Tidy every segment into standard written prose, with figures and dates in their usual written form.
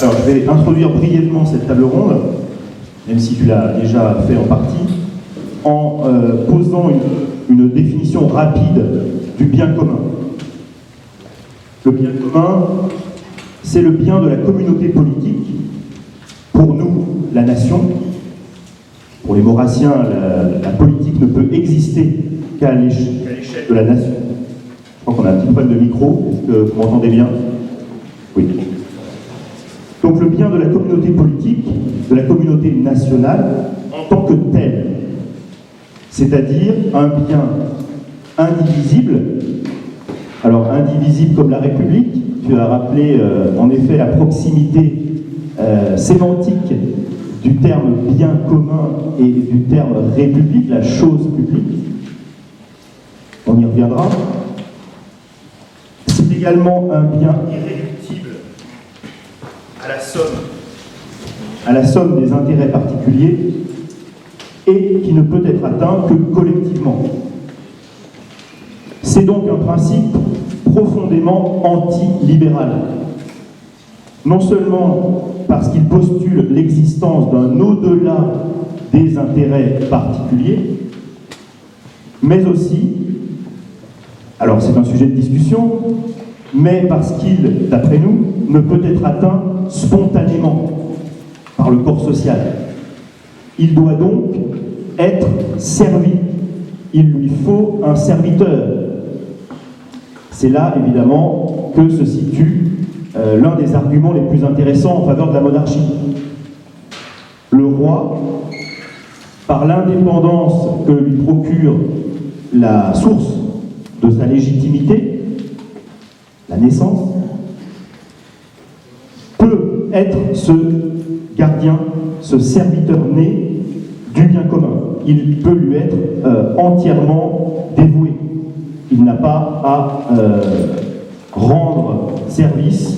Alors, je vais introduire brièvement cette table ronde, même si tu l'as déjà fait en partie, en posant une définition rapide du bien commun. Le bien commun, c'est le bien de la communauté politique. Pour nous, la nation. Pour les Maurrassiens, la politique ne peut exister qu'à l'échelle de la nation. Je crois qu'on a un petit problème de micro. Est-ce que vous m'entendez bien? Oui. Donc le bien de la communauté politique, de la communauté nationale, en tant que telle. C'est-à-dire un bien indivisible. Alors indivisible comme la République. Tu as rappelé en effet la proximité sémantique du terme bien commun et du terme république, la chose publique. On y reviendra. C'est également un bien irréductible à la somme des intérêts particuliers et qui ne peut être atteint que collectivement. C'est donc un principe profondément anti-libéral. Non seulement parce qu'il postule l'existence d'un au-delà des intérêts particuliers, mais aussi, alors c'est un sujet de discussion, mais parce qu'il, d'après nous, ne peut être atteint spontanément par le corps social. Il doit donc être servi. Il lui faut un serviteur. C'est là, évidemment, que se situe l'un des arguments les plus intéressants en faveur de la monarchie. Le roi, par l'indépendance que lui procure la source de sa légitimité, la naissance, peut être ce gardien, ce serviteur né du bien commun. Il peut lui être entièrement dévoué. Il n'a pas à rendre service,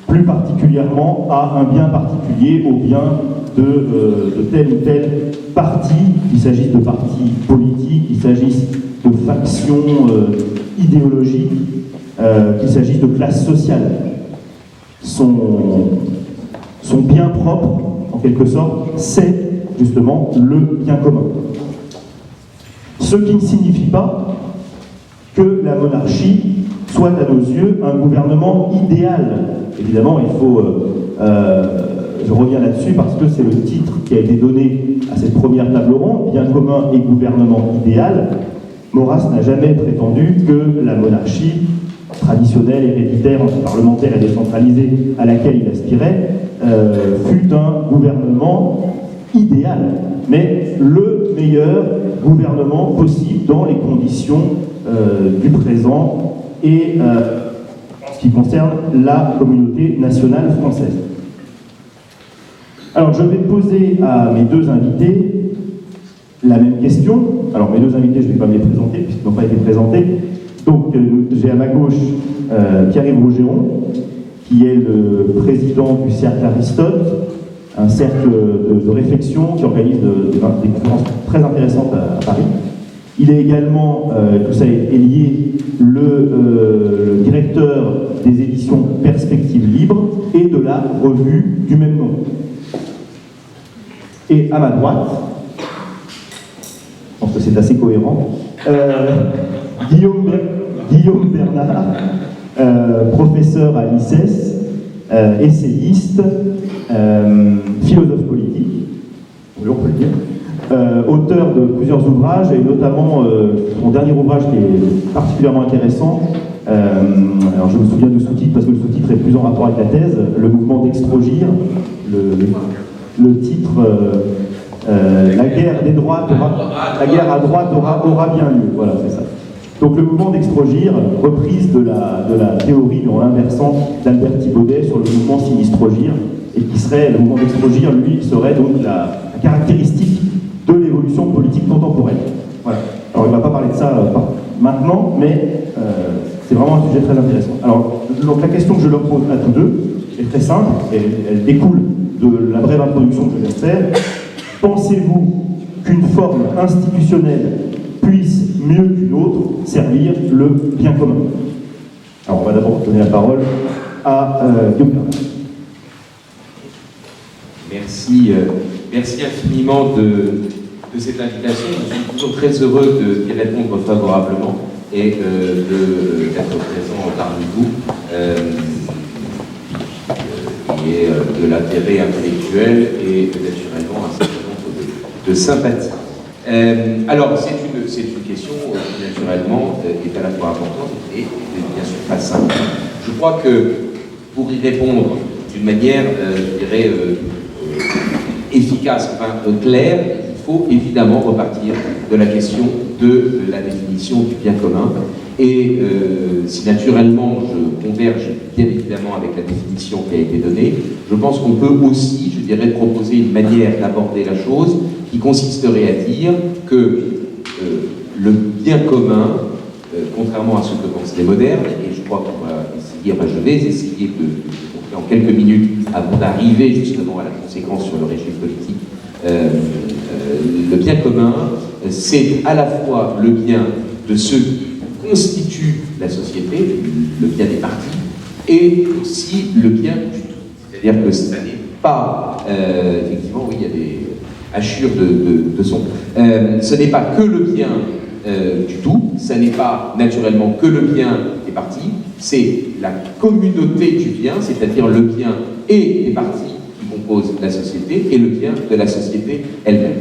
plus particulièrement à un bien particulier, au bien de tel ou tel parti, qu'il s'agisse de partis politiques, qu'il s'agisse de factions idéologiques, qu'il s'agisse de classes sociales. Son bien propre, en quelque sorte, c'est justement le bien commun. Ce qui ne signifie pas que la monarchie soit à nos yeux un gouvernement idéal. Évidemment, il faut... je reviens là-dessus parce que c'est le titre qui a été donné à cette première table ronde, bien commun et gouvernement idéal. Maurras n'a jamais prétendu que la monarchie traditionnelle, héréditaire, parlementaire et décentralisée à laquelle il aspirait fut un gouvernement idéal, mais le meilleur gouvernement possible dans les conditions du présent et en ce qui concerne la communauté nationale française. Alors je vais poser à mes deux invités la même question. Alors mes deux invités, je ne vais pas me les présenter puisqu'ils n'ont pas été présentés. Donc j'ai à ma gauche Pierre-Yves Rougeron, qui est le président du Cercle Aristote, un cercle de réflexion qui organise des conférences très intéressantes à Paris. Il est également, tout ça est lié, le directeur des éditions Perspectives Libres et de la revue du même nom. Et à ma droite, je pense que c'est assez cohérent, Guillaume Bernard, professeur à l'ICES, essayiste, philosophe politique, oui, on peut le dire, auteur de plusieurs ouvrages, et notamment son dernier ouvrage qui est particulièrement intéressant. Alors je me souviens du sous-titre parce que le sous-titre est plus en rapport avec la thèse, le mouvement d'Extrogir, le titre la guerre des droites la guerre à droite aura bien lieu. Voilà, c'est ça. Donc le mouvement d'Extrogir, reprise de la théorie en l'inversant d'Albert Thibaudet sur le mouvement Sinistrogir, et qui serait, le mouvement d'Extrogir, lui, serait donc la caractéristique de l'évolution politique contemporaine. Voilà. Alors il ne va pas parler de ça maintenant, mais c'est vraiment un sujet très intéressant. Alors donc, la question que je leur pose à tous deux est très simple, et elle découle de la brève introduction que je viens de faire. Pensez-vous qu'une forme institutionnelle puisse, mieux qu'une autre, servir le bien commun? Alors on va d'abord donner la parole à Guillaume Bernard. Merci, merci infiniment de cette invitation. Je suis toujours très heureux d'y répondre favorablement et d'être présent parmi vous. Et de l'intérêt intellectuel et naturellement un certain nombre de sympathie. Alors, c'est une question qui naturellement est à la fois importante et bien sûr pas simple. Je crois que pour y répondre d'une manière, je dirais, efficace, enfin claire, il faut évidemment repartir de la question de la définition du bien commun. Et si naturellement je converge bien évidemment avec la définition qui a été donnée, je pense qu'on peut aussi, je dirais, proposer une manière d'aborder la chose qui consisterait à dire que le bien commun, contrairement à ce que pensent les modernes, et je crois qu'on va essayer, enfin je vais essayer de montrer en quelques minutes avant d'arriver justement à la conséquence sur le régime politique, le bien commun, c'est à la fois le bien de ceux qui constitue la société, le bien des partis, et aussi le bien du tout. C'est-à-dire que ça n'est pas, effectivement, oui, il y a des hachures de son. Ce n'est pas que le bien du tout, ça n'est pas naturellement que le bien des partis, c'est la communauté du bien, c'est-à-dire le bien et des partis qui composent la société, et le bien de la société elle-même.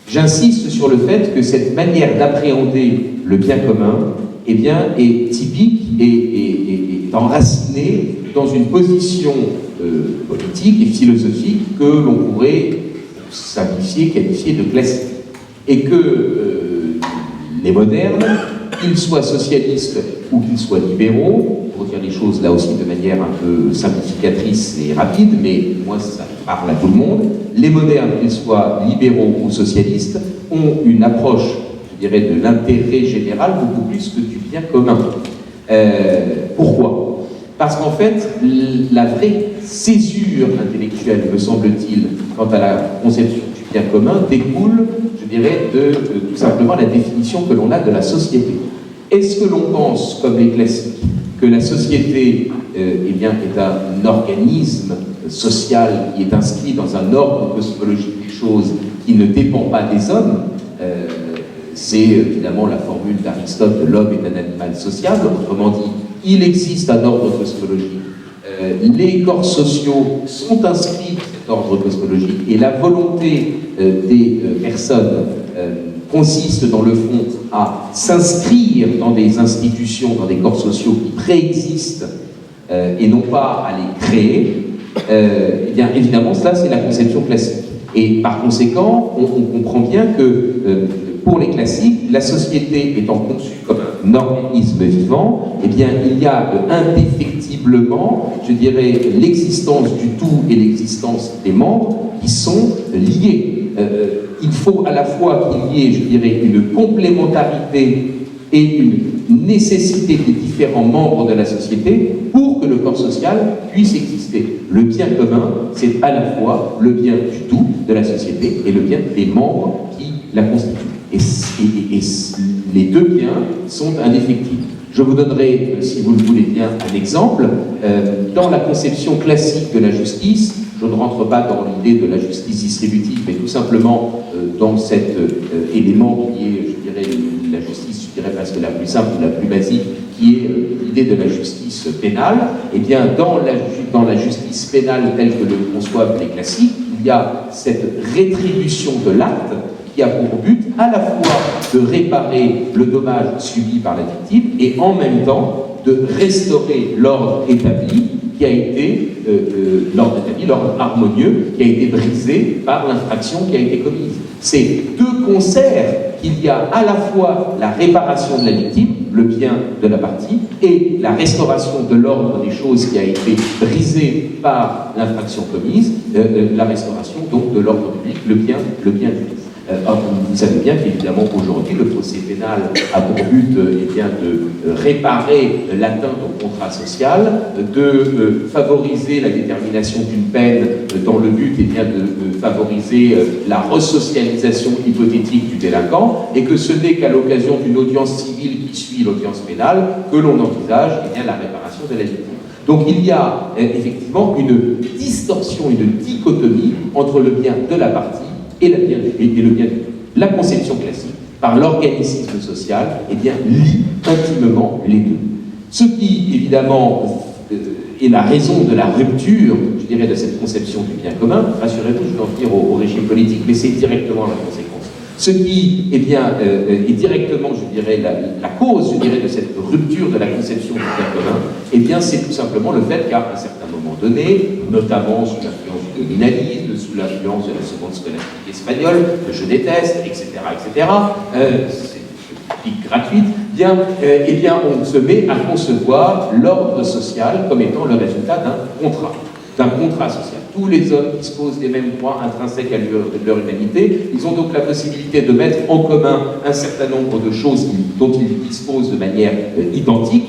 J'insiste sur le fait que cette manière d'appréhender le bien commun, eh bien, est typique et enracinée dans une position politique et philosophique que l'on pourrait simplifier, qualifier de classique. Et que les modernes, qu'ils soient socialistes ou qu'ils soient libéraux, pour dire les choses là aussi de manière un peu simplificatrice et rapide, mais moi ça parle à tout le monde, les modernes, qu'ils soient libéraux ou socialistes, ont une approche, je dirais, de l'intérêt général beaucoup plus que du bien commun. Pourquoi? Parce qu'en fait, la vraie césure intellectuelle, me semble-t-il, quant à la conception du bien commun, découle, je dirais, de tout simplement la définition que l'on a de la société. Est-ce que l'on pense, comme les classiques, que la société eh bien, est un organisme social qui est inscrit dans un ordre cosmologique des choses qui ne dépend pas des hommes? C'est évidemment la formule d'Aristote, l'homme est un animal sociable. Autrement dit, il existe un ordre cosmologique. Les corps sociaux sont inscrits dans cet ordre cosmologique et la volonté des personnes consiste dans le fond à s'inscrire dans des institutions, dans des corps sociaux qui préexistent et non pas à les créer. Eh bien évidemment, cela c'est la conception classique. Et par conséquent, on comprend bien que pour les classiques, la société étant conçue comme un organisme vivant, eh bien, il y a indéfectiblement, je dirais, l'existence du tout et l'existence des membres qui sont liés. Il faut à la fois qu'il y ait, je dirais, une complémentarité et une nécessité des différents membres de la société pour que le corps social puisse exister. Le bien commun, c'est à la fois le bien du tout de la société et le bien des membres qui la constituent. Et les deux biens sont indéfectibles. Je vous donnerai, si vous le voulez bien, un exemple. Dans la conception classique de la justice, je ne rentre pas dans l'idée de la justice distributive, mais tout simplement dans cet élément qui est, je dirais, la justice, je dirais presque la plus simple, la plus basique, qui est l'idée de la justice pénale. Eh bien, dans la justice pénale telle que le conçoivent les classiques, il y a cette rétribution de l'acte qui a pour but à la fois de réparer le dommage subi par la victime et en même temps de restaurer l'ordre établi qui a été, l'ordre harmonieux qui a été brisé par l'infraction qui a été commise. C'est de concert qu'il y a à la fois la réparation de la victime, le bien de la partie, et la restauration de l'ordre des choses qui a été brisé par l'infraction commise, la restauration donc de l'ordre public, le bien du public. Vous savez bien qu'évidemment aujourd'hui le procès pénal a pour but eh bien, de réparer l'atteinte au contrat social, de favoriser la détermination d'une peine dans le but eh bien, de favoriser la resocialisation hypothétique du délinquant, et que ce n'est qu'à l'occasion d'une audience civile qui suit l'audience pénale que l'on envisage eh bien, la réparation de la victime. Donc il y a effectivement une distance distorsion, une dichotomie entre le bien de la partie et le bien du tout. La conception classique, par l'organicisme social, eh bien, lie intimement les deux. Ce qui, évidemment, est la raison de la rupture, je dirais, de cette conception du bien commun. Rassurez-vous, je vais en venir au régime politique, mais c'est directement la conséquence. Ce qui, eh bien, est directement, je dirais, la cause, je dirais, de cette rupture de la conception du bien commun, eh bien, c'est tout simplement le fait qu'à un certain moment donné, notamment sous l'influence du nominalisme, sous l'influence de la seconde scolastique espagnole, que je déteste, etc., c'est une critique gratuite, eh bien, on se met à concevoir l'ordre social comme étant le résultat d'un contrat social. Tous les hommes disposent des mêmes droits intrinsèques à leur humanité. Ils ont donc la possibilité de mettre en commun un certain nombre de choses dont ils disposent de manière identique.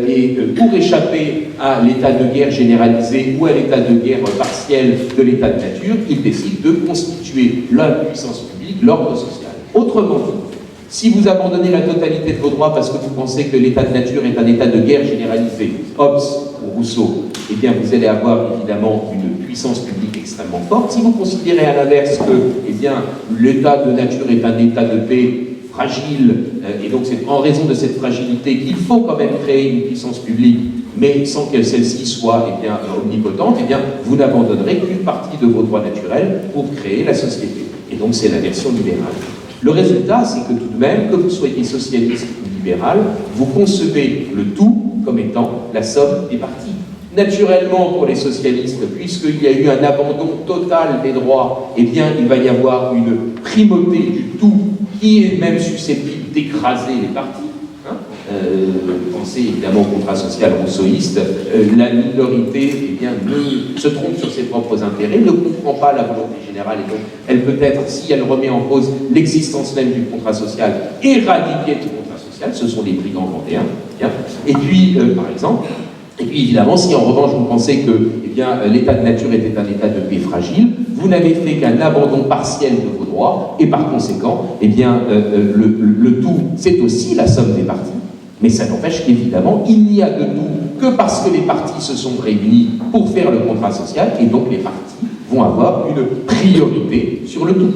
Et pour échapper à l'état de guerre généralisé ou à l'état de guerre partiel de l'état de nature, ils décident de constituer la puissance publique, l'ordre social. Autrement dit, si vous abandonnez la totalité de vos droits parce que vous pensez que l'état de nature est un état de guerre généralisé, Hobbes ou Rousseau, eh bien vous allez avoir évidemment une puissance publique extrêmement forte. Si vous considérez à l'inverse que eh bien, l'état de nature est un état de paix fragile, et donc c'est en raison de cette fragilité qu'il faut quand même créer une puissance publique, mais sans que celle-ci soit eh bien, omnipotente, eh bien, vous n'abandonnerez qu'une partie de vos droits naturels pour créer la société. Et donc c'est la version libérale. Le résultat, c'est que tout de même, que vous soyez socialiste ou libéral, vous concevez le tout comme étant la somme des parties. Naturellement, pour les socialistes, puisqu'il y a eu un abandon total des droits, eh bien, il va y avoir une primauté du tout qui est même susceptible d'écraser les partis. Pensez évidemment au contrat social rousseauiste, la minorité eh bien, se trompe sur ses propres intérêts, ne comprend pas la volonté générale et donc elle peut être, si elle remet en cause l'existence même du contrat social, éradiquée du contrat social, ce sont les brigands vendéens. Et puis, par exemple, et puis évidemment, si en revanche vous pensez que eh bien, l'état de nature était un état de paix fragile, vous n'avez fait qu'un abandon partiel de vos droits, et par conséquent, eh bien, le tout, c'est aussi la somme des parties. Mais ça n'empêche qu'évidemment, il n'y a de tout que parce que les partis se sont réunis pour faire le contrat social, et donc les partis vont avoir une priorité sur le tout.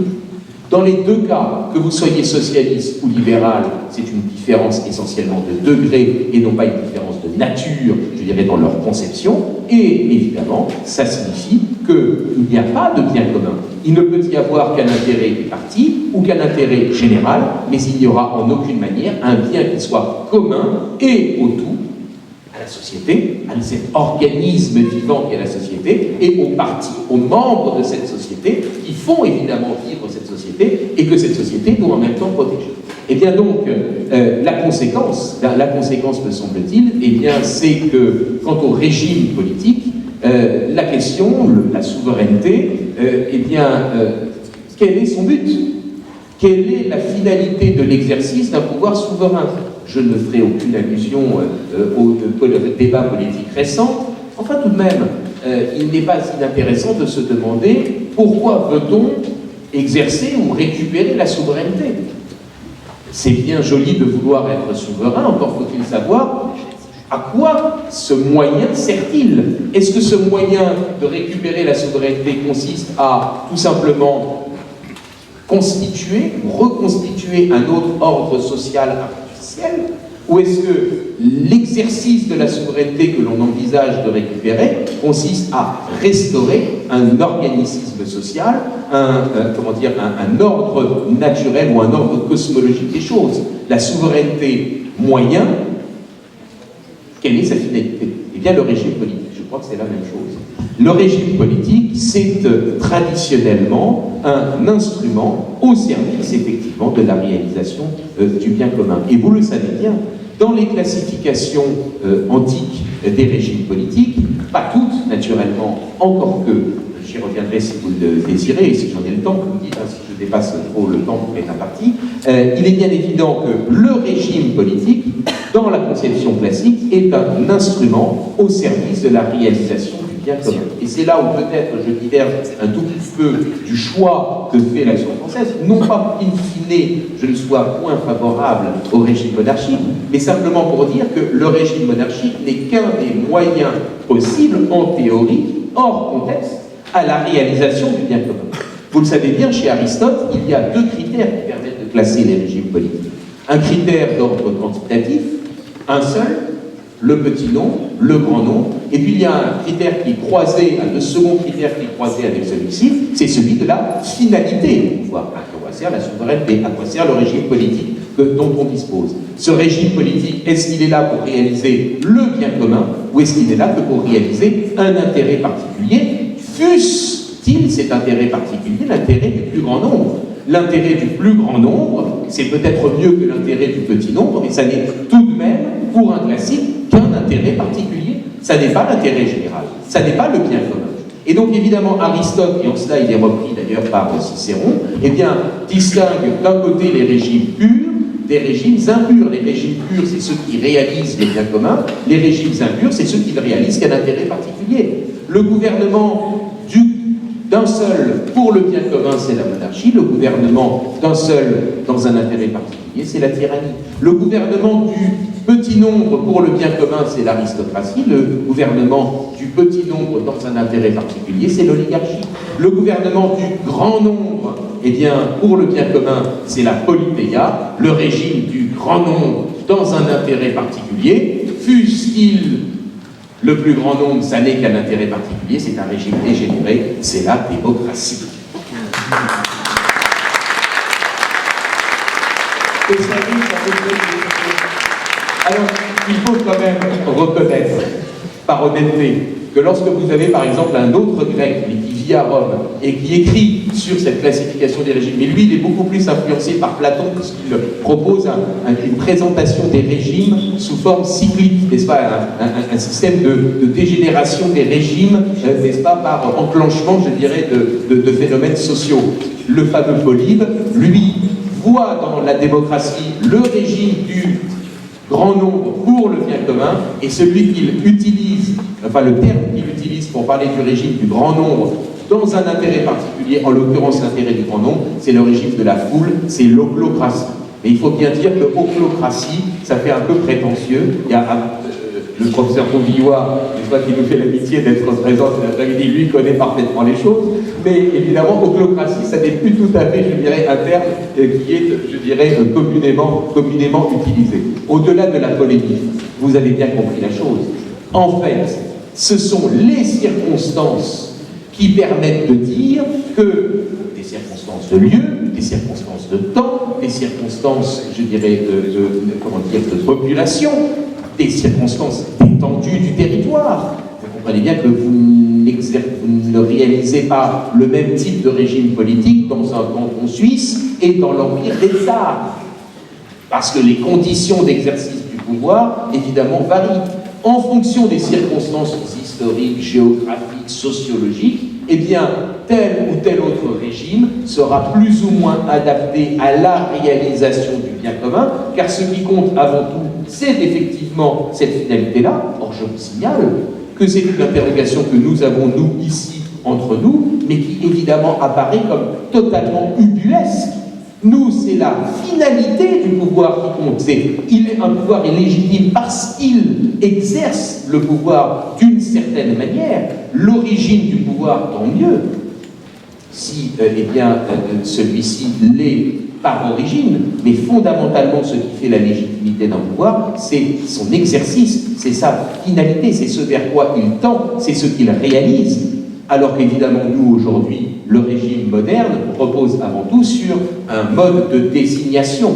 Dans les deux cas, que vous soyez socialiste ou libéral, c'est une différence essentiellement de degré et non pas une différence de nature, je dirais, dans leur conception. Et évidemment, ça signifie qu'il n'y a pas de bien commun. Il ne peut y avoir qu'un intérêt des partis ou qu'un intérêt général, mais il n'y aura en aucune manière un bien qui soit commun et au tout, à la société, à cet organisme vivant qu'est la société, et aux partis, aux membres de cette société, qui font évidemment vivre cette société, et que cette société doit en même temps protéger. Et bien donc, la conséquence, me semble-t-il, eh bien, c'est que, quant au régime politique, la question, la souveraineté, eh bien, quel est son but? Quelle est la finalité de l'exercice d'un pouvoir souverain? Je ne ferai aucune allusion au débat politique récent. Enfin, tout de même, il n'est pas inintéressant de se demander pourquoi veut-on exercer ou récupérer la souveraineté? C'est bien joli de vouloir être souverain, encore faut-il savoir à quoi ce moyen sert-il? Est-ce que ce moyen de récupérer la souveraineté consiste à tout simplement constituer ou reconstituer un autre ordre social artificiel? Ou est-ce que l'exercice de la souveraineté que l'on envisage de récupérer consiste à restaurer un organisme social, un ordre naturel ou un ordre cosmologique des choses? La souveraineté moyen, quelle est sa finalité? Eh bien, le régime politique, je crois que c'est la même chose. Le régime politique, c'est traditionnellement un instrument au service, effectivement, de la réalisation du bien commun. Et vous le savez bien, dans les classifications antiques des régimes politiques, pas toutes, naturellement, encore que, j'y reviendrai si vous le désirez, et si j'en ai le temps, comme vous dites, si je dépasse trop le temps pour être imparti, il est bien évident que le régime politique, dans la conception classique, est un instrument au service de la réalisation du bien commun. Et c'est là où peut-être je diverge un tout petit peu du choix que fait l'action française, non pas in fine je ne sois point favorable au régime monarchique, mais simplement pour dire que le régime monarchique n'est qu'un des moyens possibles, en théorie, hors contexte à la réalisation du bien commun. Vous le savez bien, chez Aristote, il y a deux critères qui permettent de classer les régimes politiques. Un critère d'ordre quantitatif, un seul, le petit nombre, le grand nombre, et puis il y a un critère qui est croisé, un second critère qui est croisé avec celui-ci, c'est celui de la finalité du pouvoir. À quoi sert la souveraineté? À quoi sert le régime politique dont on dispose? Ce régime politique, est-ce qu'il est là pour réaliser le bien commun, ou est-ce qu'il est là que pour réaliser un intérêt particulier, fût-il cet intérêt particulier l'intérêt du plus grand nombre? L'intérêt du plus grand nombre, c'est peut-être mieux que l'intérêt du petit nombre, mais ça n'est tout de même, pour un classique, qu'un intérêt particulier. Ça n'est pas l'intérêt général, ça n'est pas le bien commun. Et donc évidemment, Aristote, et en cela il est repris d'ailleurs par Cicéron, eh bien, distingue d'un côté les régimes purs des régimes impurs. Les régimes purs, c'est ceux qui réalisent le bien commun, les régimes impurs, c'est ceux qui ne réalisent qu'un intérêt particulier. Le gouvernement d'un seul pour le bien commun, c'est la monarchie. Le gouvernement d'un seul dans un intérêt particulier, c'est la tyrannie. Le gouvernement du petit nombre pour le bien commun, c'est l'aristocratie. Le gouvernement du petit nombre dans un intérêt particulier, c'est l'oligarchie. Le gouvernement du grand nombre, eh bien, pour le bien commun, c'est la polypéia. Le régime du grand nombre dans un intérêt particulier, fût-il le plus grand nombre, ça n'est qu'un intérêt particulier, c'est un régime dégénéré, c'est la démocratie. Alors, il faut quand même reconnaître, par honnêteté, que lorsque vous avez par exemple un autre grec, mais qui vit à Rome, et qui écrit sur cette classification des régimes, mais lui il est beaucoup plus influencé par Platon, puisqu'il propose une présentation des régimes sous forme cyclique, n'est-ce pas, un système de dégénération des régimes, n'est-ce pas, par enclenchement, je dirais, de phénomènes sociaux. Le fameux Polybe, lui, voit dans la démocratie le régime du grand nombre pour le bien commun, et celui qu'il utilise, enfin le terme qu'il utilise pour parler du régime du grand nombre dans un intérêt particulier, en l'occurrence l'intérêt du grand nombre, c'est le régime de la foule, c'est l'ochlocratie. Et il faut bien dire que ochlocratie, ça fait un peu prétentieux. Il y a le professeur Rouvillois, qui nous fait l'amitié d'être présent cet après-midi, lui connaît parfaitement les choses, mais évidemment, ochlocratie, ça n'est plus tout à fait, je dirais, un terme qui est, je dirais, communément utilisé. Au-delà de la polémique, vous avez bien compris la chose. En fait, ce sont les circonstances qui permettent de dire que des circonstances de lieu, des circonstances de temps, des circonstances, je dirais, de population, des circonstances d'étendue du territoire. Vous comprenez bien que vous ne réalisez pas le même type de régime politique dans un canton suisse et dans l'Empire des Tsars. Parce que les conditions d'exercice du pouvoir, évidemment, varient. En fonction des circonstances historiques, géographiques, sociologiques, eh bien, tel ou tel autre régime sera plus ou moins adapté à la réalisation du bien commun, car ce qui compte avant tout, c'est effectivement cette finalité-là. Or, je vous signale que c'est une interrogation que nous avons, nous, ici, entre nous, mais qui, évidemment, apparaît comme totalement ubuesque. Nous, c'est la finalité du pouvoir qui compte. Un pouvoir est légitime parce qu'il exerce le pouvoir d'une certaine manière. L'origine du pouvoir, tant mieux. Si, celui-ci l'est par origine, mais fondamentalement, ce qui fait la légitimité d'un pouvoir, c'est son exercice, c'est sa finalité, c'est ce vers quoi il tend, c'est ce qu'il réalise. Alors qu'évidemment, nous, aujourd'hui, le régime moderne repose avant tout sur un mode de désignation.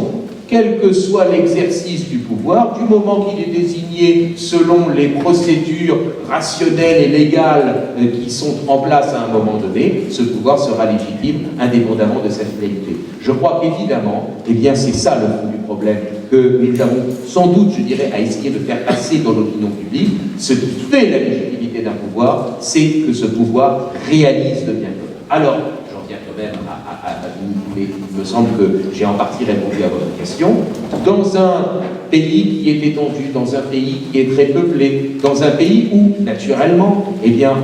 Quel que soit l'exercice du pouvoir, du moment qu'il est désigné selon les procédures rationnelles et légales qui sont en place à un moment donné, ce pouvoir sera légitime indépendamment de sa finalité. Je crois qu'évidemment, c'est ça le fond du problème, que nous avons sans doute, je dirais, à essayer de faire passer dans l'opinion publique. Ce qui fait la légitimité d'un pouvoir, c'est que ce pouvoir réalise le bien commun. Alors, j'en viens quand même il me semble que j'ai en partie répondu à votre question. Dans un pays qui est étendu, dans un pays qui est très peuplé, dans un pays où, naturellement,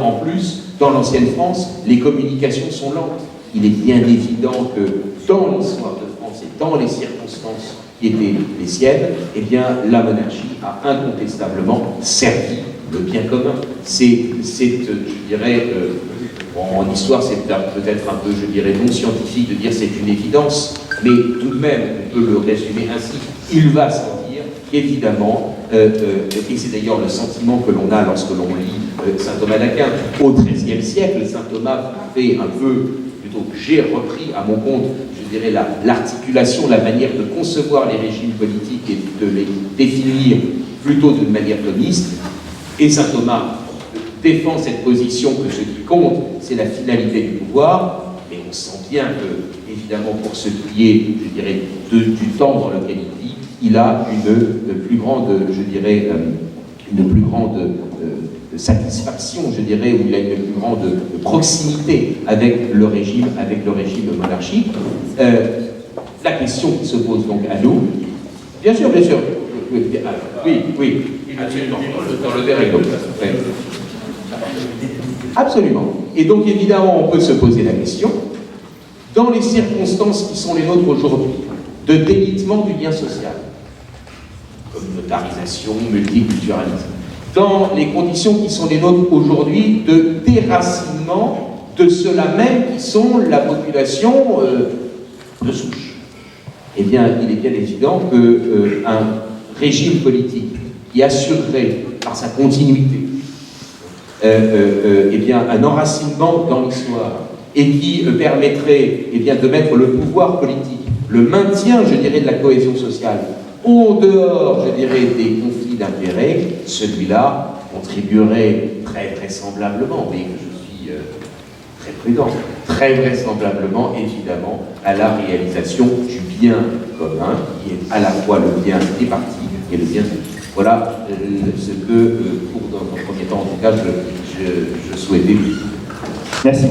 en plus, dans l'ancienne France, les communications sont lentes. Il est bien évident que dans l'histoire de France et dans les circonstances qui étaient les siennes, la monarchie a incontestablement servi le bien commun. C'est je dirais, en histoire, c'est peut-être un peu, je dirais, non scientifique de dire c'est une évidence, mais tout de même, on peut le résumer ainsi. Il va sans dire qu'évidemment, et c'est d'ailleurs le sentiment que l'on a lorsque l'on lit saint Thomas d'Aquin, au XIIIe siècle, saint Thomas fait un peu, plutôt que j'ai repris à mon compte, je dirais, l'articulation, la manière de concevoir les régimes politiques et de les définir plutôt d'une manière thomiste. Et saint Thomas défend cette position que ce qui compte, c'est la finalité du pouvoir, mais on sent bien que, évidemment, pour ce qui est, je dirais, du temps dans lequel il vit, il a une plus grande, je dirais, une plus grande satisfaction, je dirais, où il a une plus grande proximité avec le régime monarchique. La question qui se pose donc à nous, bien sûr, oui, absolument, dans le dérèglement. Absolument. Et donc, évidemment, on peut se poser la question, dans les circonstances qui sont les nôtres aujourd'hui, de délitement du lien social, communautarisation, multiculturalisme, dans les conditions qui sont les nôtres aujourd'hui de déracinement de ceux-là même qui sont la population de souche. Eh bien, il est bien évident qu'un régime politique qui assurerait par sa continuité eh bien, un enracinement dans l'histoire et qui permettrait eh bien, de mettre le pouvoir politique, le maintien, je dirais, de la cohésion sociale au dehors, je dirais, des conflits d'intérêts, celui-là contribuerait très vraisemblablement, mais je suis très prudent, très vraisemblablement, évidemment, à la réalisation du bien commun, qui est à la fois le bien des partis et le bien de tous. Voilà ce que, dans un premier temps, en tout cas, je souhaitais vous dire. Merci.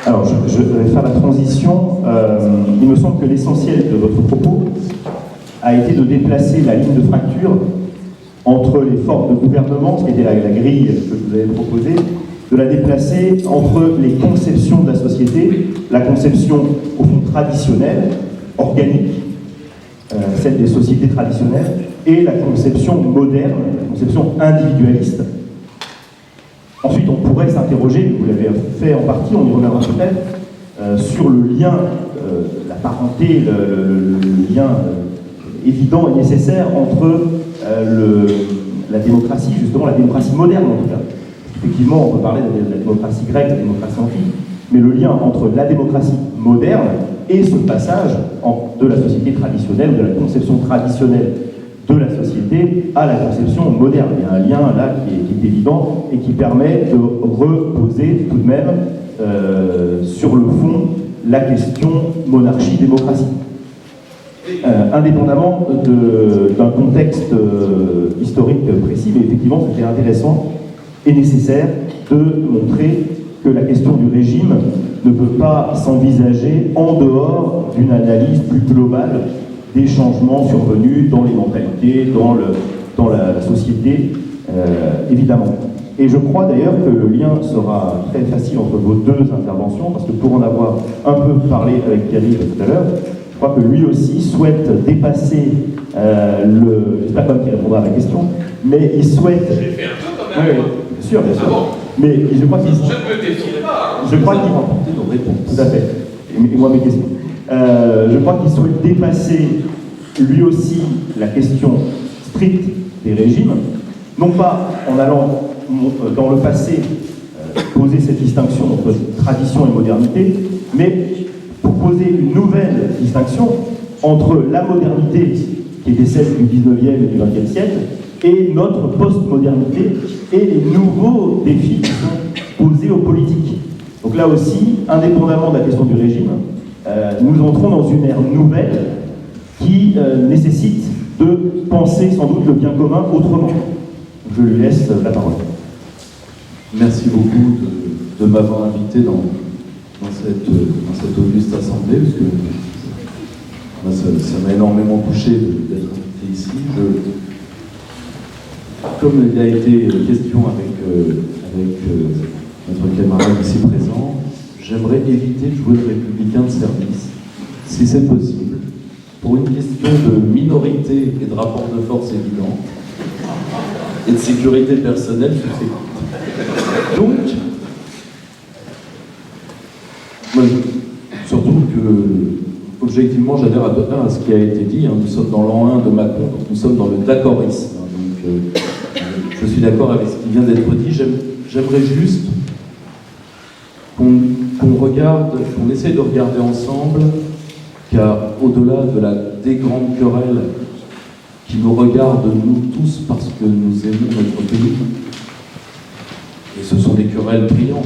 Alors, je vais faire la transition. Il me semble que l'essentiel de votre propos a été de déplacer la ligne de fracture entre les formes de gouvernement, ce qui était la grille que vous avez proposée, de la déplacer entre les conceptions de la société, la conception au fond traditionnelle, organique, celle des sociétés traditionnelles, et la conception moderne, la conception individualiste. Ensuite, on pourrait s'interroger, vous l'avez fait en partie, on y reviendra peut-être, sur le lien, la parenté, le lien évident et nécessaire entre la démocratie, justement la démocratie moderne en tout cas. Effectivement, on peut parler de la démocratie grecque, de la démocratie antique, mais le lien entre la démocratie moderne et ce passage de la société traditionnelle, de la conception traditionnelle de la société à la conception moderne. Il y a un lien là qui est évident et qui permet de reposer tout de même sur le fond la question monarchie-démocratie. Indépendamment d'un contexte historique précis, mais effectivement c'était intéressant et nécessaire de montrer que la question du régime ne peut pas s'envisager en dehors d'une analyse plus globale des changements survenus dans les mentalités, dans la société, évidemment. Et je crois d'ailleurs que le lien sera très facile entre vos deux interventions, parce que pour en avoir un peu parlé avec Pierre-Yves tout à l'heure, je crois que lui aussi souhaite dépasser j'espère pas qu'il répondra à la question, mais il souhaite... J'ai fait un peu quand même. Oui, bien sûr, bien sûr. Ah bon. Mais je crois qu'il... Je ne me défie pas. Je crois qu'il va apporter nos réponses. Tout à fait. Et moi, mes questions. Je crois qu'il souhaite dépasser lui aussi la question stricte des régimes, non pas en allant dans le passé poser cette distinction entre tradition et modernité, mais pour poser une nouvelle distinction entre la modernité qui était celle du 19e et du 20e siècle et notre post-modernité et les nouveaux défis qui sont posés aux politiques. Donc là aussi, indépendamment de la question du régime, nous entrons dans une ère nouvelle qui nécessite de penser sans doute le bien commun autrement. Je lui laisse la parole. Merci beaucoup de m'avoir invité dans cette auguste assemblée, parce que moi, ça m'a énormément touché d'être invité ici. Comme il a été question avec notre camarade ici présent, j'aimerais éviter de jouer le républicain de service, si c'est possible, pour une question de minorité et de rapport de force évident, et de sécurité personnelle suffisante. Donc, moi, surtout que, objectivement, j'adhère à ce qui a été dit. Nous sommes dans l'an 1 de Macron, donc nous sommes dans le d'accordsisme. Donc, je suis d'accord avec ce qui vient d'être dit. J'aimerais juste qu'on regarde, qu'on essaie de regarder ensemble, car au-delà des grandes querelles qui nous regardent, nous tous, parce que nous aimons notre pays, et ce sont des querelles brillantes,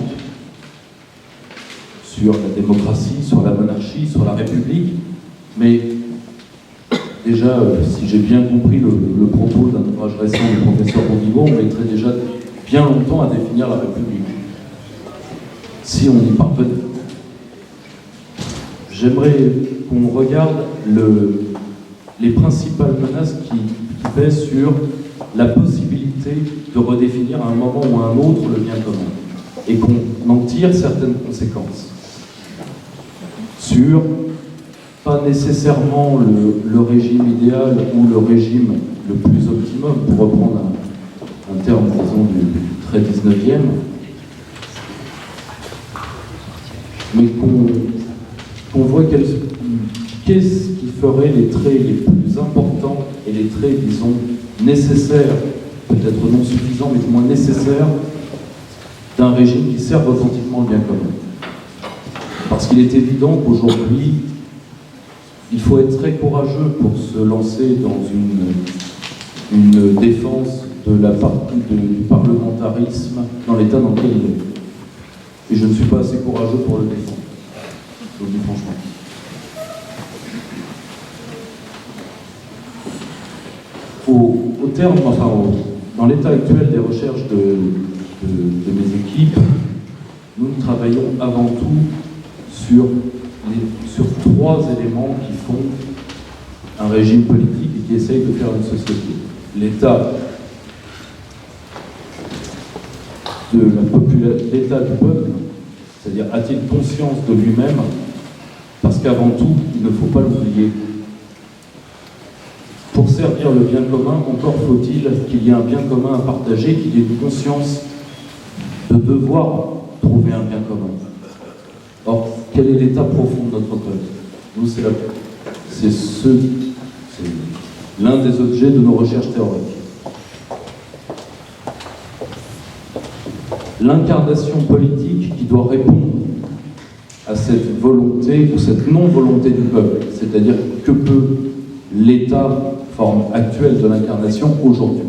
sur la démocratie, sur la monarchie, sur la République, mais déjà, si j'ai bien compris le propos d'un ouvrage récent du professeur Bouviveau, on mettrait déjà bien longtemps à définir la République, si on y parvenait. J'aimerais qu'on regarde les principales menaces qui pèsent sur la possibilité de redéfinir à un moment ou à un autre le bien commun, et qu'on en tire certaines conséquences sur, pas nécessairement le régime idéal ou le régime le plus optimum, pour reprendre un terme, disons, du très 19e, mais qu'on voit qu'est-ce qui ferait les traits les plus importants et les traits, disons, nécessaires, peut-être non suffisants, mais du moins nécessaires, d'un régime qui serve authentiquement le bien commun. Parce qu'il est évident qu'aujourd'hui, il faut être très courageux pour se lancer dans une défense de la partie du parlementarisme dans l'état dans lequel il est. Et je ne suis pas assez courageux pour le défendre. Je vous le dis franchement. Au terme, dans l'état actuel des recherches de mes équipes, nous travaillons avant tout sur 3 éléments qui font un régime politique et qui essayent de faire une société. L'état l'état du peuple, c'est-à-dire a-t-il conscience de lui-même, parce qu'avant tout, il ne faut pas l'oublier. Pour servir le bien commun, encore faut-il qu'il y ait un bien commun à partager, qu'il y ait une conscience de devoir trouver un bien commun. Or, quel est l'état profond de notre peuple? Nous, c'est l'un des objets de nos recherches théoriques. L'incarnation politique qui doit répondre à cette volonté ou cette non-volonté du peuple, c'est-à-dire que peut l'État, forme actuelle de l'incarnation, aujourd'hui.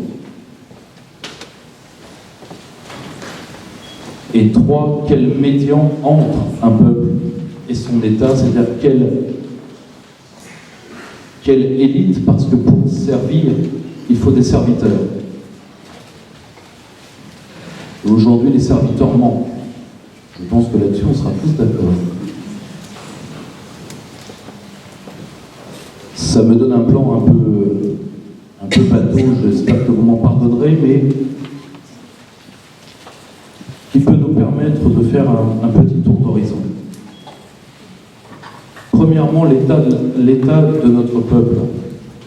Et 3, quel médian entre un peuple et son État, c'est-à-dire quelle élite, parce que pour servir, il faut des serviteurs. Et aujourd'hui, les serviteurs manquent. Je pense que là-dessus, on sera tous d'accord. Ça me donne un plan un peu bateau, j'espère que vous m'en pardonnerez, mais qui peut nous permettre de faire un petit tour d'horizon. Premièrement, l'état de notre peuple,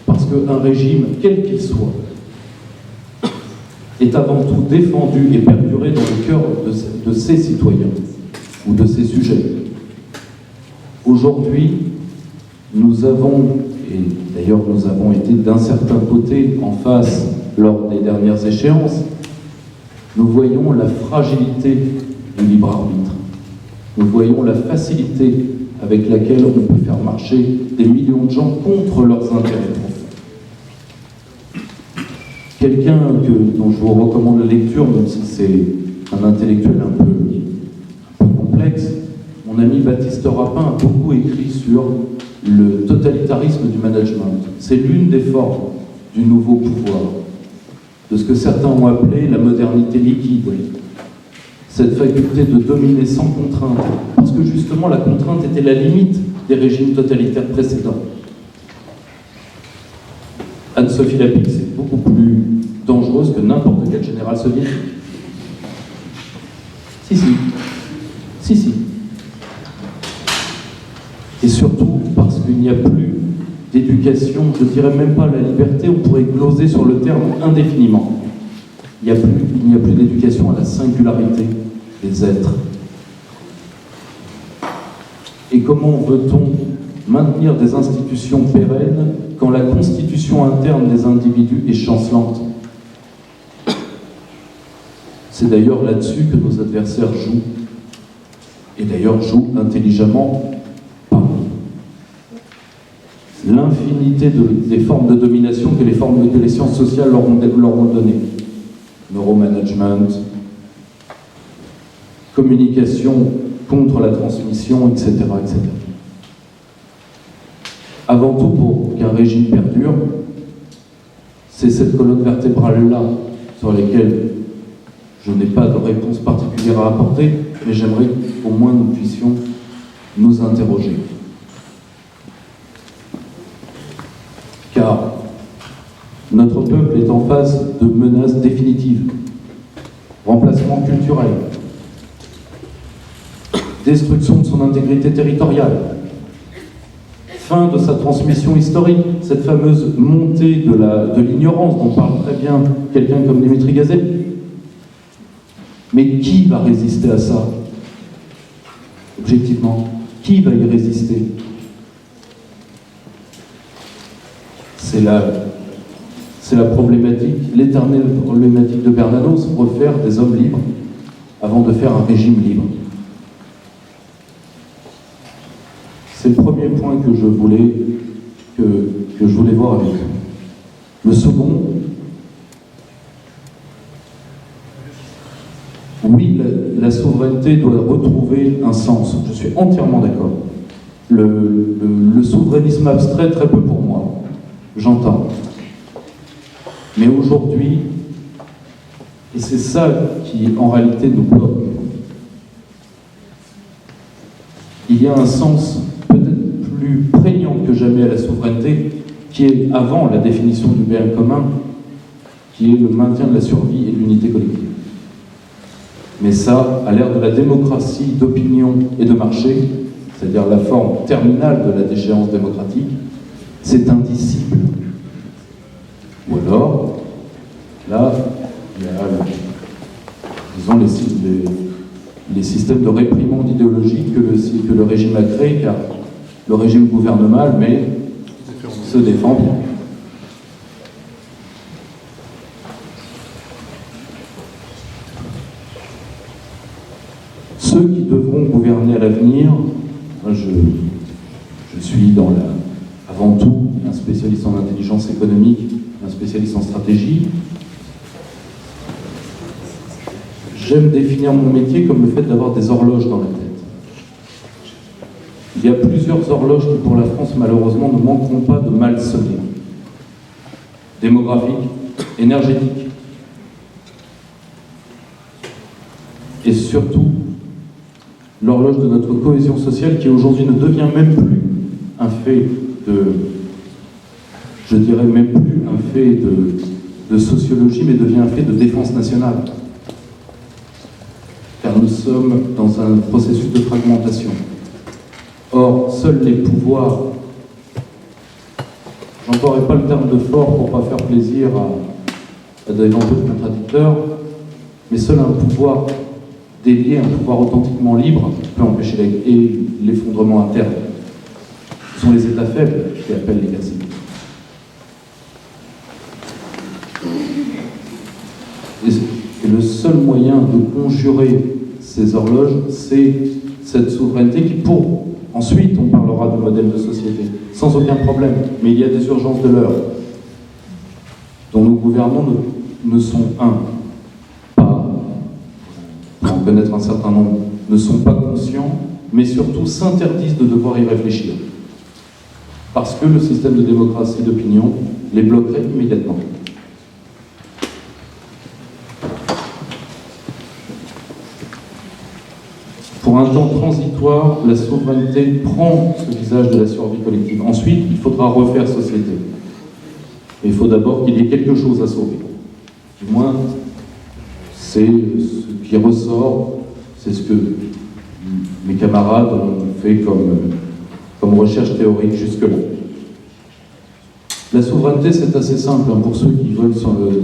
parce qu'un régime, quel qu'il soit, est avant tout défendu et perduré dans le cœur de ses citoyens ou de ses sujets. Aujourd'hui, nous avons, et d'ailleurs nous avons été d'un certain côté en face lors des dernières échéances, nous voyons la fragilité du libre arbitre. Nous voyons la facilité avec laquelle on peut faire marcher des millions de gens contre leurs intérêts profonds. Quelqu'un dont je vous recommande la lecture, même si c'est un intellectuel un peu complexe, mon ami Baptiste Rapin a beaucoup écrit sur le totalitarisme du management. C'est l'une des formes du nouveau pouvoir, de ce que certains ont appelé la modernité liquide, cette faculté de dominer sans contrainte, parce que justement la contrainte était la limite des régimes totalitaires précédents. Anne-Sophie Lapix est beaucoup plus dangereuse que n'importe quel général soviétique. Si. Et surtout parce qu'il n'y a plus d'éducation je ne dirais même pas la liberté, on pourrait gloser sur le terme indéfiniment. Il n'y a plus d'éducation à la singularité des êtres. Et comment veut-on maintenir des institutions pérennes quand la constitution interne des individus est chancelante? C'est d'ailleurs là-dessus que nos adversaires jouent, et d'ailleurs jouent intelligemment par l'infinité des formes de domination que les sciences sociales leur ont données. Neuromanagement, communication contre la transmission, etc., etc. Avant tout, pour qu'un régime perdure, c'est cette colonne vertébrale-là sur laquelle je n'ai pas de réponse particulière à apporter, mais j'aimerais qu'au moins nous puissions nous interroger. Car notre peuple est en face de menaces définitives. Remplacement culturel, destruction de son intégrité territoriale, fin de sa transmission historique, cette fameuse montée de l'ignorance dont parle très bien quelqu'un comme Dimitri Gazet. Mais qui va résister à ça? Objectivement, qui va y résister? C'est la problématique, l'éternelle problématique de Bernanos, refaire des hommes libres avant de faire un régime libre. C'est le premier point que je voulais voir avec vous. Le second, oui, la souveraineté doit retrouver un sens. Je suis entièrement d'accord. Le souverainisme abstrait, très peu pour moi. J'entends. Mais aujourd'hui, et c'est ça qui en réalité nous bloque, il y a un sens peut-être plus prégnant que jamais à la souveraineté, qui est avant la définition du bien commun, qui est le maintien de la survie et de l'unité collective. Mais ça, à l'ère de la démocratie d'opinion et de marché, c'est-à-dire la forme terminale de la déchéance démocratique, c'est indicible. Ou alors, là, il y a, disons, les systèmes de réprimande idéologique que le régime a créé, car le régime gouverne mal, mais se défend bien. Ceux qui devront gouverner à l'avenir, je suis avant tout un spécialiste en intelligence économique, un spécialiste en stratégie. J'aime définir mon métier comme le fait d'avoir des horloges dans la tête. Il y a plusieurs horloges qui, pour la France, malheureusement, ne manqueront pas de mal sonner. Démographique, énergétique. Et surtout, l'horloge de notre cohésion sociale qui aujourd'hui ne devient même plus un fait je dirais même plus un fait de sociologie, mais devient un fait de défense nationale. Car nous sommes dans un processus de fragmentation. Or, seuls les pouvoirs, j'emploierai pas le terme de fort pour pas faire plaisir à d'éventuels contradicteurs, mais seul un pouvoir dédié, un pouvoir authentiquement libre, peut empêcher l'effondrement interne. Ce sont les États faibles qui appellent les guerres civiles. Et le seul moyen de conjurer ces horloges, c'est cette souveraineté qui, ensuite, on parlera de modèle de société, sans aucun problème. Mais il y a des urgences de l'heure, dont nos gouvernants ne sont pas, pour en connaître un certain nombre, ne sont pas conscients, mais surtout s'interdisent de devoir y réfléchir. Parce que le système de démocratie d'opinion les bloquerait immédiatement. Pour un temps transitoire, la souveraineté prend ce visage de la survie collective. Ensuite, il faudra refaire société. Et il faut d'abord qu'il y ait quelque chose à sauver. Du moins, c'est ce qui ressort, c'est ce que mes camarades ont fait comme recherche théorique jusque-là. La souveraineté, c'est assez simple, hein, pour ceux qui veulent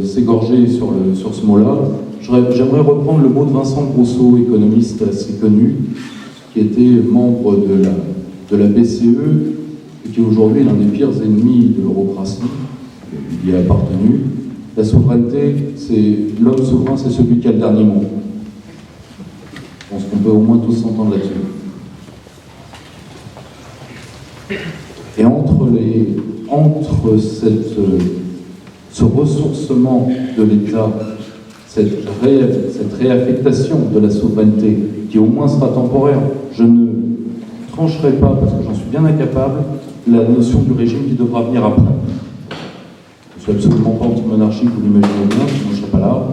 s'égorger sur ce mot-là. J'aimerais reprendre le mot de Vincent Grosso, économiste assez connu, qui était membre de la BCE, et qui est aujourd'hui l'un des pires ennemis de l'eurocratie. Il y a appartenu. La souveraineté, l'homme souverain, c'est celui qui a le dernier mot. Je pense qu'on peut au moins tous s'entendre là-dessus. Et entre ce ressourcement de l'État, cette réaffectation de la souveraineté, qui au moins sera temporaire, je ne trancherai pas, parce que j'en suis bien incapable, la notion du régime qui devra venir après. Je ne suis absolument pas anti-monarchique, vous l'imaginez bien, sinon je ne serais pas là.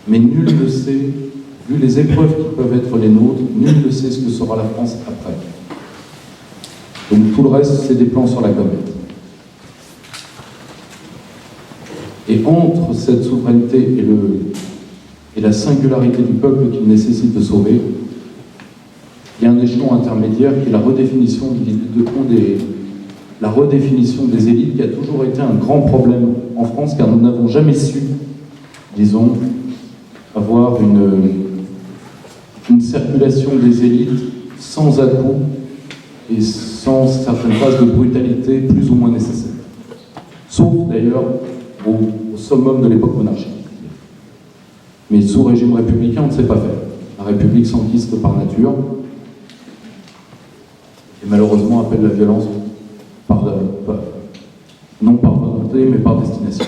Mais nul ne sait, vu les épreuves qui peuvent être les nôtres, nul ne sait ce que sera la France après. Donc tout le reste, c'est des plans sur la comète. Et entre cette souveraineté et la singularité du peuple qu'il nécessite de sauver, il y a un échelon intermédiaire qui est la redéfinition des élites, qui a toujours été un grand problème en France, car nous n'avons jamais su, disons, avoir une circulation des élites sans à-coups et sans certaines phases de brutalité plus ou moins nécessaires. Sauf d'ailleurs au summum de l'époque monarchique. Mais sous régime républicain, on ne sait pas faire. La République s'enquiste par nature et malheureusement appelle la violence non par volonté, mais par destination.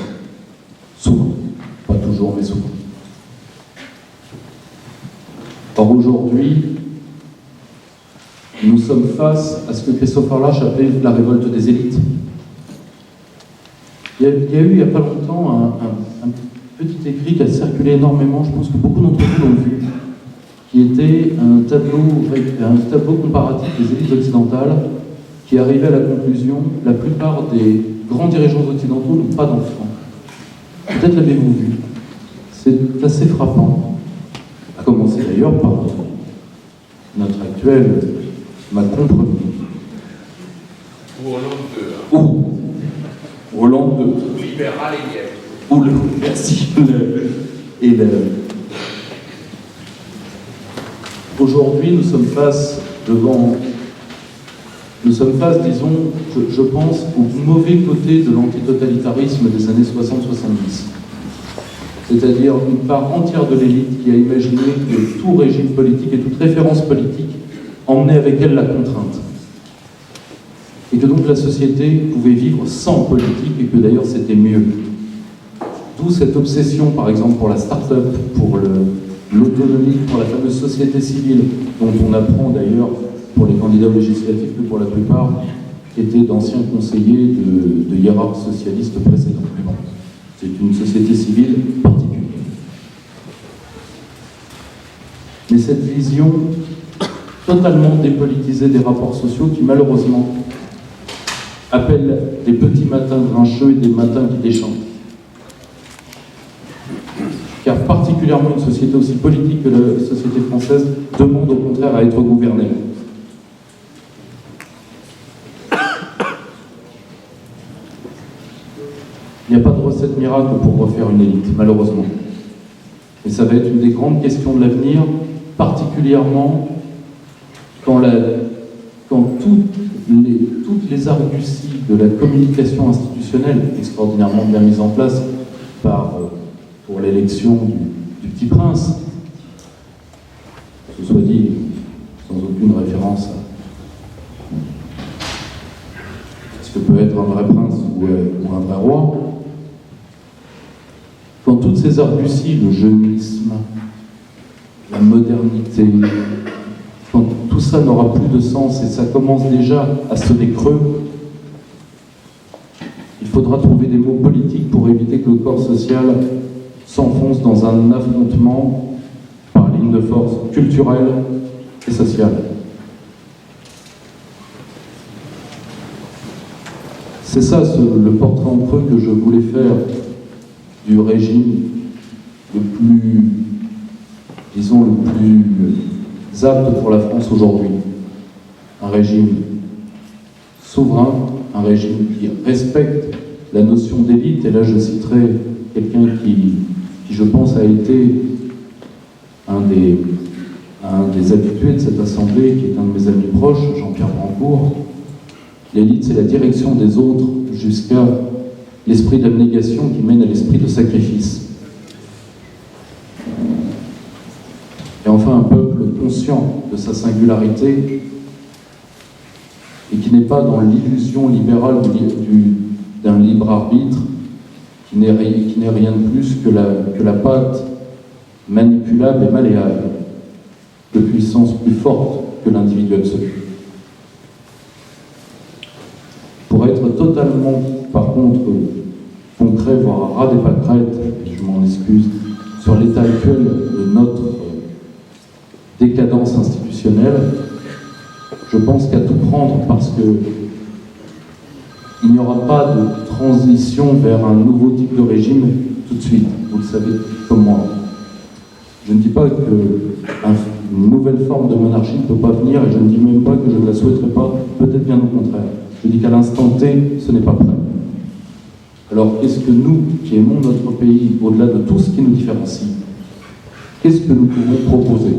Souvent. Pas toujours, mais souvent. Or aujourd'hui, nous sommes face à ce que Christopher Lasch appelait la révolte des élites. Il y a eu il n'y a pas longtemps un petit écrit qui a circulé énormément, je pense que beaucoup d'entre vous l'ont vu, qui était un tableau comparatif des élites occidentales qui arrivait à la conclusion la plupart des grands dirigeants occidentaux n'ont pas d'enfants. Peut-être l'avez-vous vu. C'est assez frappant. À commencer d'ailleurs par notre actuel Macron Premier. Ou Hollande 2. Ou Hollande 2. Ou libéral et lièvre. Merci. Aujourd'hui, nous sommes face, disons, je pense, au mauvais côté de l'antitotalitarisme des années 60-70. C'est-à-dire une part entière de l'élite qui a imaginé que tout régime politique et toute référence politique emmenait avec elle la contrainte. Et que donc la société pouvait vivre sans politique et que d'ailleurs c'était mieux. D'où cette obsession, par exemple, pour la start-up, pour l'autonomie, pour la fameuse société civile, dont on apprend d'ailleurs pour les candidats législatifs que pour la plupart étaient d'anciens conseillers de hiérarques socialistes précédents. Mais bon, c'est une société civile particulière. Mais cette vision totalement dépolitisée des rapports sociaux qui malheureusement appelle des petits matins grincheux et des matins qui déchantent. Car particulièrement une société aussi politique que la société française demande au contraire à être gouvernée. Il n'y a pas de recette miracle pour refaire une élite, malheureusement. Et ça va être une des grandes questions de l'avenir, particulièrement quand toutes les arguties de la communication institutionnelle, extraordinairement bien mise en place pour l'élection du petit prince, ce soit dit sans aucune référence à ce que peut être un vrai prince ou un vrai roi, quand toutes ces arguties, le jeunisme, la modernité, quand tout ça n'aura plus de sens et ça commence déjà à sonner creux, il faudra trouver des mots politiques pour éviter que le corps social s'enfonce dans un affrontement par ligne de force culturelle et sociale. C'est ça le portrait en creux que je voulais faire du régime le plus, disons, le plus apte pour la France aujourd'hui. Un régime souverain, un régime qui respecte la notion d'élite, et là je citerai quelqu'un qui, je pense, a été un des habitués de cette assemblée, qui est un de mes amis proches, Jean-Pierre Brancourt. L'élite, c'est la direction des autres jusqu'à l'esprit d'abnégation qui mène à l'esprit de sacrifice. Et enfin, un peuple conscient de sa singularité et qui n'est pas dans l'illusion libérale d'un libre arbitre, qui n'est rien de plus que la pâte manipulable et malléable, de puissance plus forte que l'individu absolu. Pour être totalement, par contre, concret, voire à ras des pâquerettes, et je m'en excuse, sur l'état actuel de notre décadence institutionnelle, je pense qu'à tout prendre, parce que il n'y aura pas de transition vers un nouveau type de régime tout de suite, vous le savez comme moi. Je ne dis pas qu'une nouvelle forme de monarchie ne peut pas venir, et je ne dis même pas que je ne la souhaiterais pas, peut-être bien au contraire. Je dis qu'à l'instant T, ce n'est pas prêt. Alors, qu'est-ce que nous, qui aimons notre pays, au-delà de tout ce qui nous différencie, qu'est-ce que nous pouvons proposer ?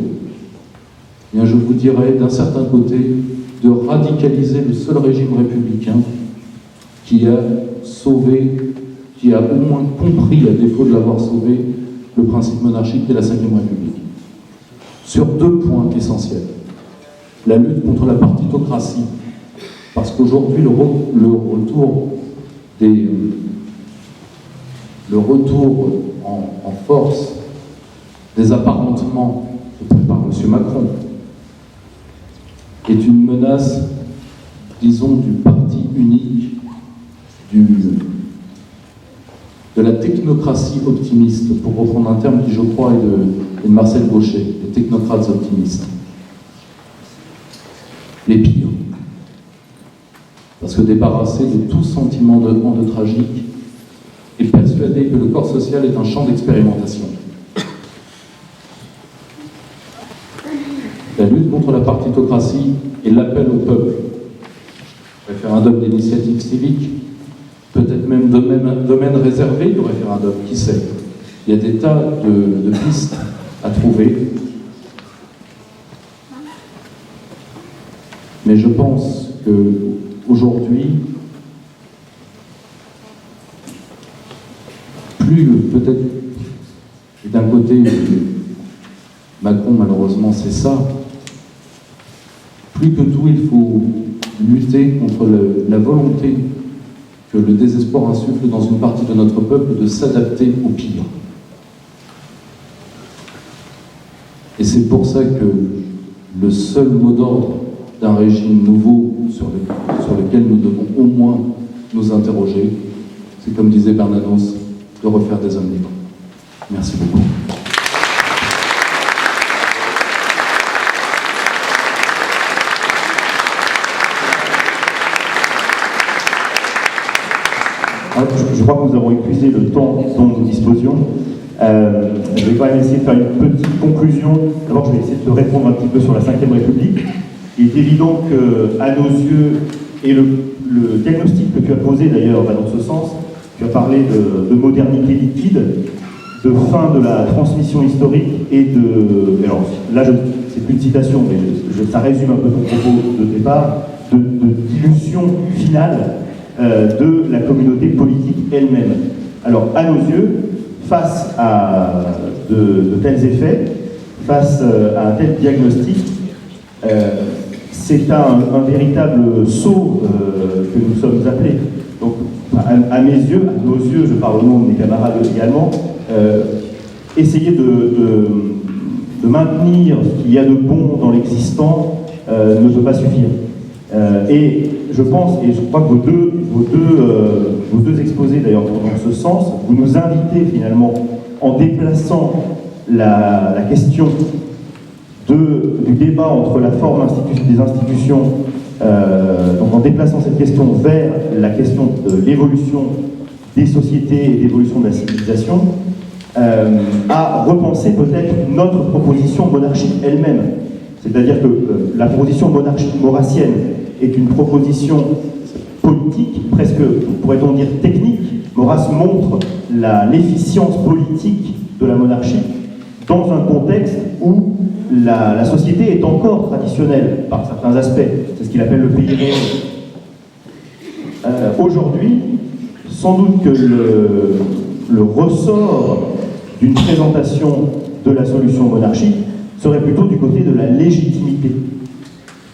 Eh bien, je vous dirais, d'un certain côté, de radicaliser le seul régime républicain qui a sauvé, qui a au moins compris, à défaut de l'avoir sauvé, le principe monarchique de la Ve République. Sur 2 points essentiels. La lutte contre la partitocratie, parce qu'aujourd'hui, le retour en force des apparentements par M. Macron est une menace, disons, du parti unique, de la technocratie optimiste, pour reprendre un terme qui, je crois, est de Marcel Gauchet, les technocrates optimistes. Les pires. Parce que débarrassé de tout sentiment de tragique et persuadé que le corps social est un champ d'expérimentation. La lutte contre la partitocratie et l'appel au peuple. Référendum d'initiative civique, peut-être même domaine réservé du référendum, qui sait. Il y a des tas de pistes à trouver. Mais je pense qu'aujourd'hui, plus peut-être, et d'un côté, Macron malheureusement c'est ça, plus que tout il faut lutter contre la volonté que le désespoir insuffle dans une partie de notre peuple de s'adapter au pire. Et c'est pour ça que le seul mot d'ordre d'un régime nouveau sur lequel nous devons au moins nous interroger, c'est, comme disait Bernanos, de refaire des hommes libres. Merci beaucoup. Je crois que nous avons épuisé le temps dont nous disposions. Je vais quand même essayer de faire une petite conclusion. D'abord, je vais essayer de répondre un petit peu sur la Ve République. Il est évident qu'à nos yeux, et le diagnostic que tu as posé d'ailleurs va dans ce sens, tu as parlé de modernité liquide, de fin de la transmission historique et de... Alors là, c'est plus une citation, mais ça résume un peu ton propos de départ, de dilution finale de la communauté politique elle-même. Alors, à nos yeux, face à de tels effets, face à un tel diagnostic, c'est un véritable saut que nous sommes appelés. Donc, à mes yeux, à nos yeux, je parle au nom de mes camarades également, essayer de maintenir ce qu'il y a de bon dans l'existant ne peut pas suffire. Et je pense, et je crois que vos deux exposés d'ailleurs vont dans ce sens, vous nous invitez finalement, en déplaçant la question du débat entre la forme des institutions, donc en déplaçant cette question vers la question de l'évolution des sociétés et d'évolution de la civilisation, à repenser peut-être notre proposition monarchique elle-même. C'est-à-dire que la proposition monarchique maurassienne est une proposition politique presque, pourrait-on dire, technique. Maurras montre l'efficience politique de la monarchie dans un contexte où la société est encore traditionnelle par certains aspects. C'est ce qu'il appelle le pays réel. Aujourd'hui, sans doute que le ressort d'une présentation de la solution monarchique serait plutôt du côté de la légitimité.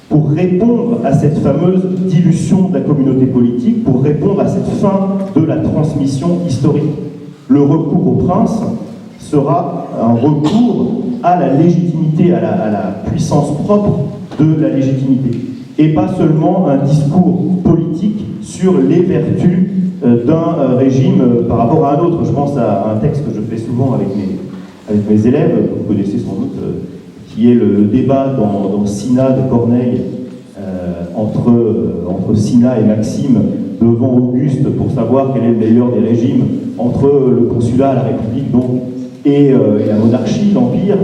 Pour répondre à cette fameuse dilution de la communauté politique, pour répondre à cette fin de la transmission historique. Le recours au prince sera un recours à la légitimité, à la puissance propre de la légitimité, et pas seulement un discours politique sur les vertus d'un régime par rapport à un autre. Je pense à un texte que je fais souvent avec mes élèves, que vous connaissez sans doute, qui est le débat dans Cinna de Corneille entre Cinna et Maxime devant Auguste pour savoir quel est le meilleur des régimes, entre le consulat, la République donc, et la monarchie, l'Empire.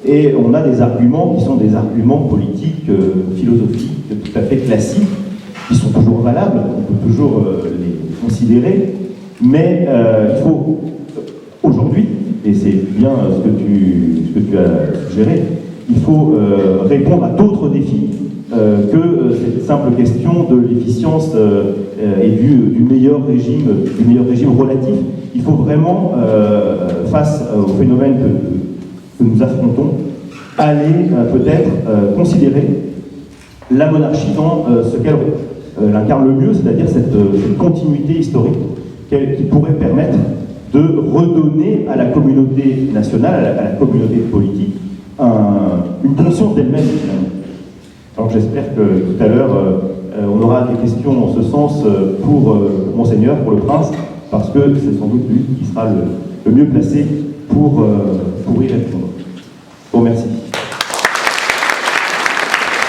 Et on a des arguments qui sont des arguments politiques, philosophiques, tout à fait classiques, qui sont toujours valables, on peut toujours les considérer, mais il faut aujourd'hui, et c'est bien ce que tu as suggéré, il faut répondre à d'autres défis que cette simple question de l'efficience et du meilleur régime relatif. Il faut vraiment, face au phénomène que nous affrontons, aller peut-être considérer la monarchie dans ce qu'elle incarne le mieux, c'est-à-dire cette continuité historique qui pourrait permettre de redonner à la communauté nationale, à la communauté politique, une conscience d'elle-même, finalement. Alors j'espère que tout à l'heure, on aura des questions en ce sens pour Monseigneur, pour le Prince, parce que c'est sans doute lui qui sera le mieux placé pour y